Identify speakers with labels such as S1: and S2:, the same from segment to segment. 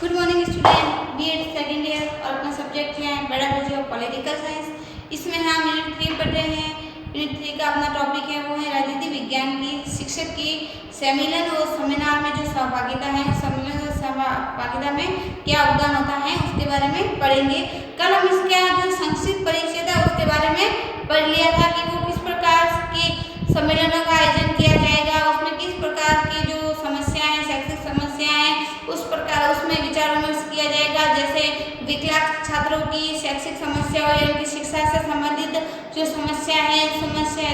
S1: Good morning student, BEd second year और अपना subject है बायोलॉजी और पॉलिटिकल साइंस। इसमें हम यूनिट 3 पढ़ रहे हैं। यूनिट 3 का अपना टॉपिक है वो है राजनीति विज्ञान की शिक्षक की सम्मेलन और सेमिनार में जो सहभागिता है, सम्मेलन और सहभागिता में क्या योगदान होता है उसके बारे में पढ़ेंगे। कल हम इसका जो संक्षिप्त परिचय था उसके बारे में पढ़ लिया था कि वो किस प्रकार के सम्मेलनों का आयोजन किया जाएगा, उसमें किस प्रकार की जो समस्याएं हैं, शैक्षिक समस्याएं हैं, उस प्रकार उसमें विचार विमर्श किया जाएगा। जैसे विकलांग छात्रों की शैक्षिक समस्या और उनकी शिक्षा से संबंधित जो समस्या है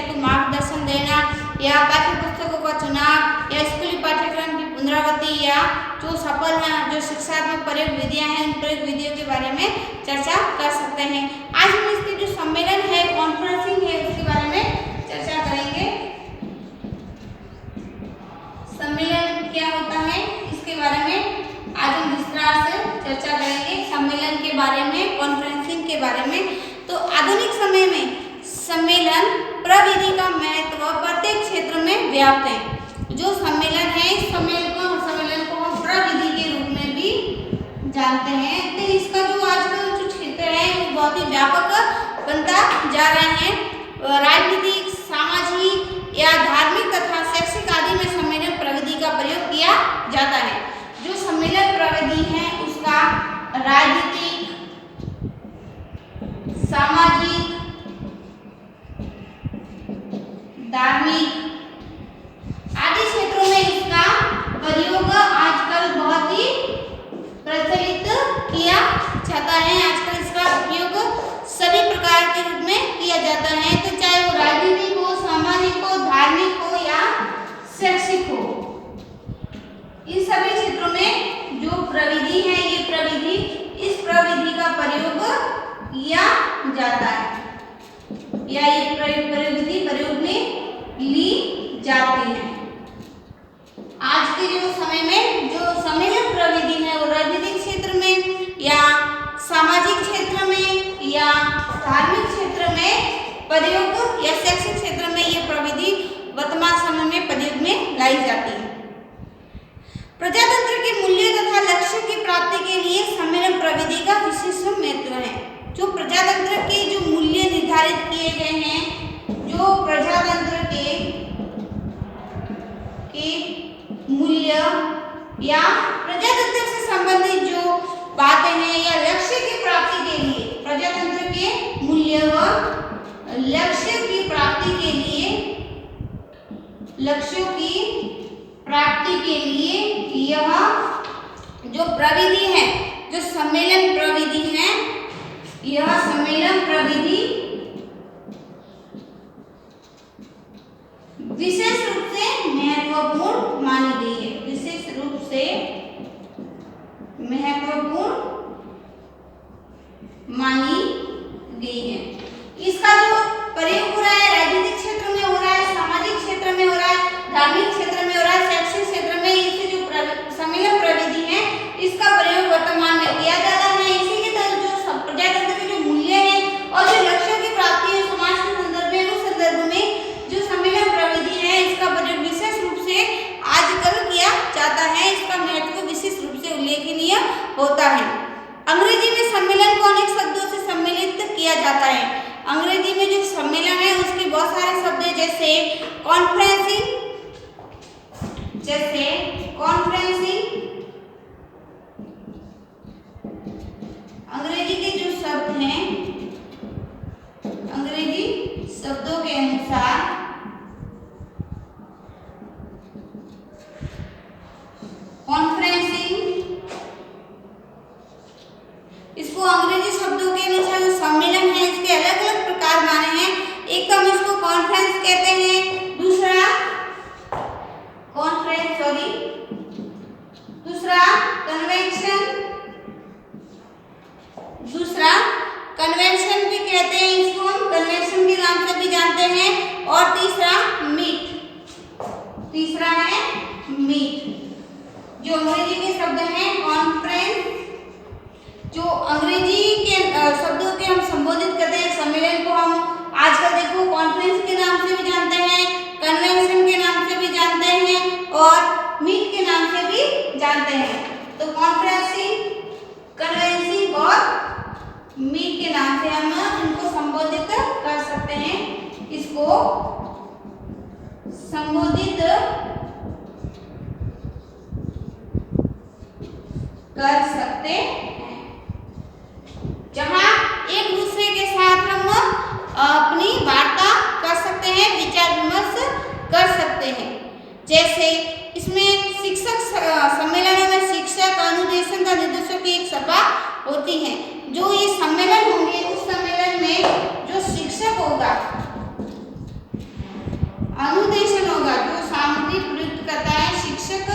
S1: तो मार्गदर्शन देना, या पाठ्य पुस्तकों का चुनाव, या स्कूली पाठ्यक्रम की पुनरावृत्ति, या जो सफल हैं जो शिक्षात्मक प्रयोग विधियां हैं उन प्रयोग विधियों के बारे में चर्चा कर सकते हैं। आज हम इसके जो सम्मेलन है, कॉन्फ्रेंसिंग है, उसके बारे में चर्चा करेंगे। सम्मेलन क्या होता है इसके बारे में आज हम विस्तार से चर्चा करेंगे। सम्मेलन के बारे में, कॉन्फ्रेंसिंग के बारे में। तो आधुनिक समय में सम्मेलन प्रविधि का महत्व प्रत्येक क्षेत्र में व्याप्त है। जो सम्मेलन है इस सम्मेलन को हम प्रविधि के रूप में भी जानते हैं। तो इसका जो आजकल जो क्षेत्र है वो बहुत ही व्यापक बनता जा रहे हैं। राजनीतिक, सामाजिक या धार्मिक तथा शैक्षिक आदि में सम्मेलन प्रविधि का प्रयोग किया जाता है। जो सम्मेलन प्रविधि है उसका राजनीतिक, सामाजिक, धार्मिक आदि क्षेत्रों में इसका प्रयोग आजकल बहुत ही प्रचलित किया जाता है। आजकल इसका उपयोग सभी प्रकार के रूप में किया जाता है, तो चाहे वो राजनीतिक हो, सामाजिक हो, धार्मिक हो या शैक्षिक हो। इन सभी क्षेत्रों में जो प्रविधि है इस प्रविधि का प्रयोग किया जाता है, या ये प्रविधि प्रयोग में ली जाती है। आज के जो समय में जो सम्मेलन प्रविधि है वो राजनीतिक क्षेत्र में या सामाजिक क्षेत्र में या धार्मिक क्षेत्र में प्रयोग या शैक्षिक क्षेत्र में ये प्रविधि वर्तमान समय में प्रयोग में लाई जाती है। प्रजातंत्र के मूल्य तथा लक्ष्य की प्राप्ति के लिए सम्मेलन प्रविधि का विशेष महत्व है। जो प्रजातंत्र के जो मूल्य निर्धारित किए गए हैं, जो प्रजातंत्र के मूल्य या प्रजातंत्र से संबंधित जो बातें हैं या लक्ष्य की प्राप्ति के लिए, प्रजातंत्र के मूल्य व लक्ष्य की प्राप्ति के लिए, लक्ष्यों की प्राप्ति के लिए यह जो प्रविधि है, जो सम्मेलन प्रविधि है, यह सम्मेलन प्रविधि विशेष रूप से महत्वपूर्ण मानी गई है। विशेष रूप से महत्वपूर्ण मानी गई है। इसका जो प्रयोग हो रहा है राजनीतिक क्षेत्र में हो रहा है, सामाजिक क्षेत्र में हो रहा है, धार्मिक क्षेत्र में हो रहा है, शैक्षिक क्षेत्र में, इससे जो सम्मेलन प्रविधि है इसका प्रयोग वर्तमान में किया जाता है। इसी के तहत जो प्रजातंत्र के जो मूल्य है और जो लक्ष्यों की प्राप्ति है समाज के संदर्भ में, उस संदर्भ में जो सम्मेलन प्रविधि है इसका प्रयोग विशेष रूप से आजकल किया जाता है। इसका महत्व विशेष रूप से उल्लेखनीय होता है। अंग्रेजी में सम्मेलन को अनेक शब्दों से सम्मिलित किया जाता है। अंग्रेजी में जो सम्मेलन है उसके बहुत सारे शब्द हैं, जैसे कॉन्फ्रेंसिंग, अंग्रेजी के जो शब्द हैं, अंग्रेजी शब्दों के अनुसार कॉन्फ्रेंसिंग, इसको अंग्रेजी शब्दों के अनुसार जो सम्मेलन है इसके अलग अलग प्रकार माने हैं। एक हम इसको कॉन्फ्रेंस कहते हैं, दूसरा कन्वेंशन भी कहते हैं, इसको हम कन्वेंशन के नाम से भी जानते हैं। और तीसरा है मीट। जो अंग्रेजी के शब्द हैं कॉन्फ्रेंस, जो अंग्रेजी के शब्दों के हम संबोधित करते हैं सम्मेलन को, हम आजकल देखो कॉन्फ्रेंस के नाम से भी जानते हैं, कन्वेंशन के नाम से भी जानते हैं और मीट के नाम से भी जानते हैं। तो कॉन्फ्रेंसिंग, मी के नाम से हम इनको संबोधित कर सकते हैं, इसको संबोधित कर सकते हैं, जहां एक दूसरे के साथ हम अपनी वार्ता कर सकते हैं, विचार विमर्श कर सकते हैं। जैसे इसमें शिक्षक सम्मेलनों में शिक्षक अनुदेशन का निर्देशों की एक सभा होती है। जो ये सम्मेलन होंगे उस सम्मेलन में जो शिक्षक होगा, अनुदेशन होगा, जो सामग्री प्रयुक्त करता है शिक्षक,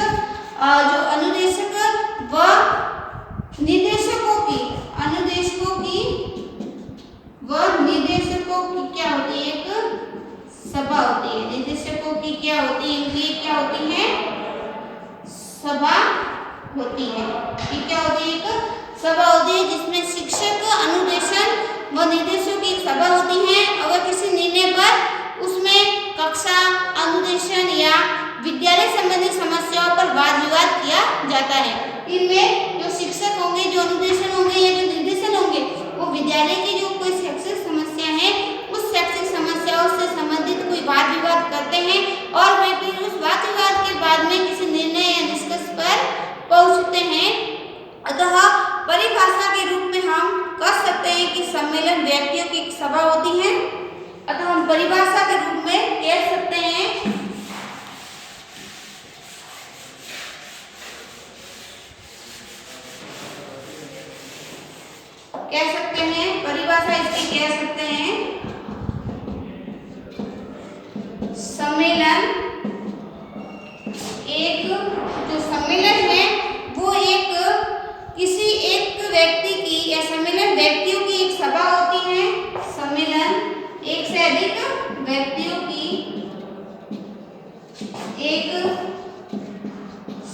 S1: जो अनुदेशक व निर्देशकों की, अनुदेशकों की व निर्देशकों की क्या होती है, एक सभा होती है। निर्देशकों की क्या होती है, इनकी क्या होती है, सभा होती है। ये क्या होती है, एक सभा होती है जिसमें शिक्षक, अनुदेशन व निर्देशों की सभा होती है। अगर किसी निर्णय पर उसमें कक्षा, अनुदेशन या विद्यालय संबंधी समस्याओं पर वाद विवाद किया जाता है। इनमें जो शिक्षक होंगे, जो अनुदेशन होंगे या जो निर्देशन होंगे, वो विद्यालय की जो कोई शैक्षिक समस्या है उस शैक्षिक समस्याओं से संबंधित कोई वाद विवाद करते हैं और वे फिर उस वाद विवाद के बाद में किसी निर्णय या निष्कर्ष पर पहुंचते हैं। अतः परिभाषा के रूप में हम कह सकते हैं कि सम्मेलन व्यक्तियों की एक सभा होती है। अतः हम परिभाषा के रूप में कह सकते हैं परिभाषा इसकी कह सकते हैं, सम्मेलन एक, जो सम्मेलन है वो एक किसी एक व्यक्ति की या सम्मेलन व्यक्तियों की एक सभा होती है। सम्मेलन एक से अधिक व्यक्तियों की एक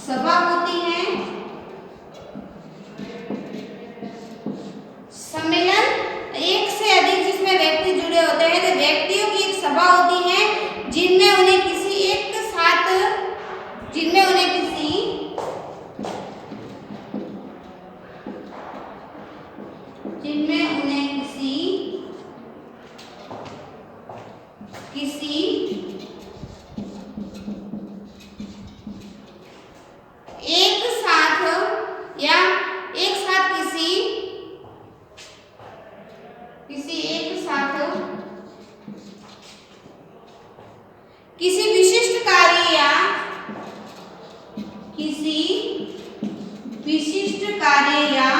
S1: सभा होती है। सम्मेलन एक से अधिक जिसमें व्यक्ति जुड़े होते हैं, तो व्यक्तियों की एक सभा होती है जिनमें उन्हें किसी एक साथ, जिनमें उन्हें किसी एक साथ या एक साथ किसी एक साथ किसी विशिष्ट कार्य या किसी विशिष्ट कार्य या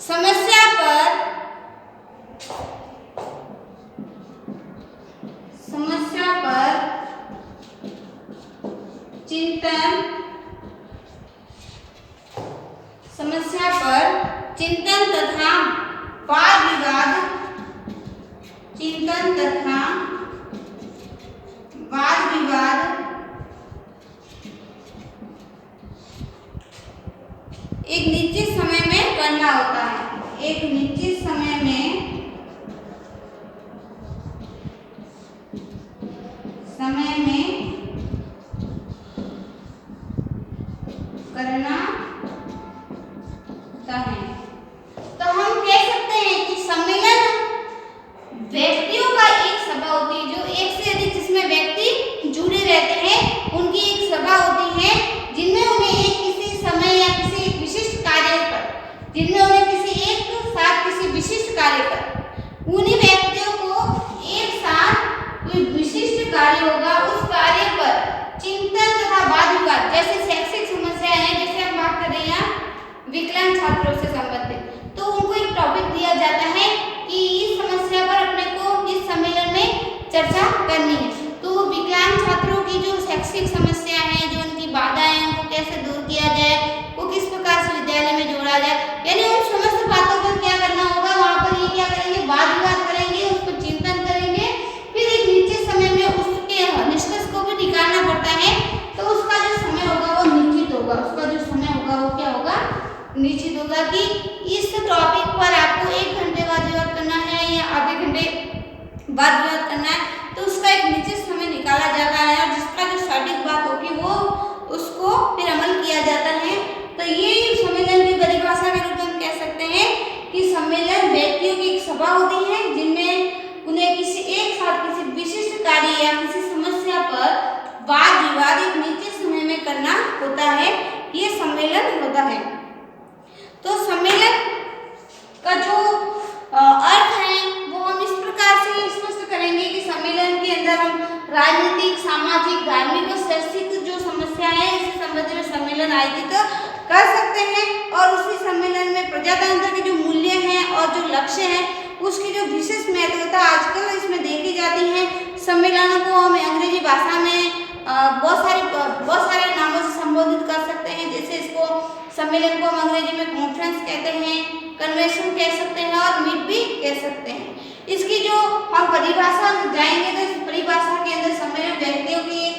S1: समस्या पर चिंतन तथा वाद विवाद, चिंतन तथा वाद विवाद एक निश्चित समय में करना होता है। एक निश्चित समय में करना होता है। तो हम कह सकते हैं कि सम्मेलन व्यक्तियों का एक सभा होती है, जो एक से अधिक जिसमें व्यक्ति जुड़े रहते हैं उनकी एक सभा होती है, जिनमें उन्हें एक किसी समय या किसी एक विशिष्ट कार्य पर, जिनमें उन्हें किसी एक साथ किसी विशिष्ट कार्य पर, उन्हीं व्यक्तियों को एक साथ कोई विशिष्ट कार्य होगा, उस कार्य पर चिंतन तथा वाद विवाद, जैसे शैक्षिक समस्या है, जैसे हम बात कर रहे हैं विकलांग छात्रों से संबंधित, तो उनको एक टॉपिक दिया जाता है कि इस समस्या पर अपने को इस सम्मेलन में चर्चा करनी है। तो विकलांग छात्रों की जो शैक्षिक समस्या है, जो उनकी बाधाएं हैं, उनको कैसे दूर किया जाए, वो किस प्रकार से विद्यालय में जोड़ा जाए, यानी उन समस्त बातों पर क्या करना होगा, वहाँ पर ये क्या करेंगे, वाद विवाद करेंगे, उस पर चिंतन करेंगे, फिर एक निश्चित समय में उसके निष्कर्ष को भी निकालना पड़ता है। तो उसका जो समय होगा वो निश्चित होगा, उसका जो समय होगा वो क्या होगा, निश्चित होगा कि इस टॉपिक पर आपको 1 घंटे वाद विवाद करना है या आधे घंटे वाद विवाद करना है, तो उसका एक निश्चित समय निकाला जाता है और जिसका जो सटीक बात तो ये सम्मेलन की परिभाषा के रूप में हम कह सकते हैं कि सम्मेलन व्यक्तियों की एक सभा होती है जिनमें उन्हें किसी एक साथ किसी विशिष्ट कार्य या किसी समस्या पर वाद विवाद एक निश्चित समय में करना होता है, ये सम्मेलन होता है। तो सम्मेलन का जो अर्थ है वो हम इस प्रकार से स्पष्ट करेंगे कि सम्मेलन के अंदर हम राजनीतिक, सामाजिक, धार्मिक और शैक्षिक जो समस्या है इस संबंध में सम्मेलन आयोजित कर सकते हैं और उसी सम्मेलन में प्रजातंत्र के जो मूल्य हैं और जो लक्ष्य हैं उसकी जो विशेष महत्वता आजकल इसमें देखी जाती है। सम्मेलनों को हम अंग्रेजी भाषा में बहुत सारे नामों से संबोधित कर सकते हैं, जैसे इसको सम्मेलन को हम अंग्रेजी में कॉन्फ्रेंस कहते हैं, कन्वेंशन कह सकते हैं और मीट भी कह सकते हैं। इसकी जो हम परिभाषा जाएंगे तो इस परिभाषा के अंदर सम्मेलन व्यक्तियों की एक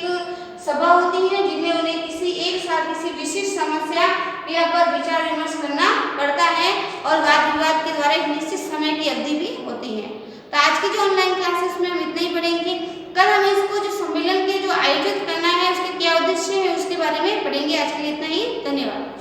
S1: सभा होती है जिनमें उन्हें किसी एक साथ किसी विशिष्ट समस्या या पर विचार विमर्श करना पड़ता है और वाद विवाद के द्वारा एक निश्चित समय की अवधि भी होती है। तो आज की जो ऑनलाइन क्लासेस में हम इतना ही पढ़ेंगे। कल हम इसको जो सम्मेलन के जो आयोजित करना है उसके क्या उद्देश्य है उसके बारे में पढ़ेंगे। आज के लिए इतना ही, धन्यवाद।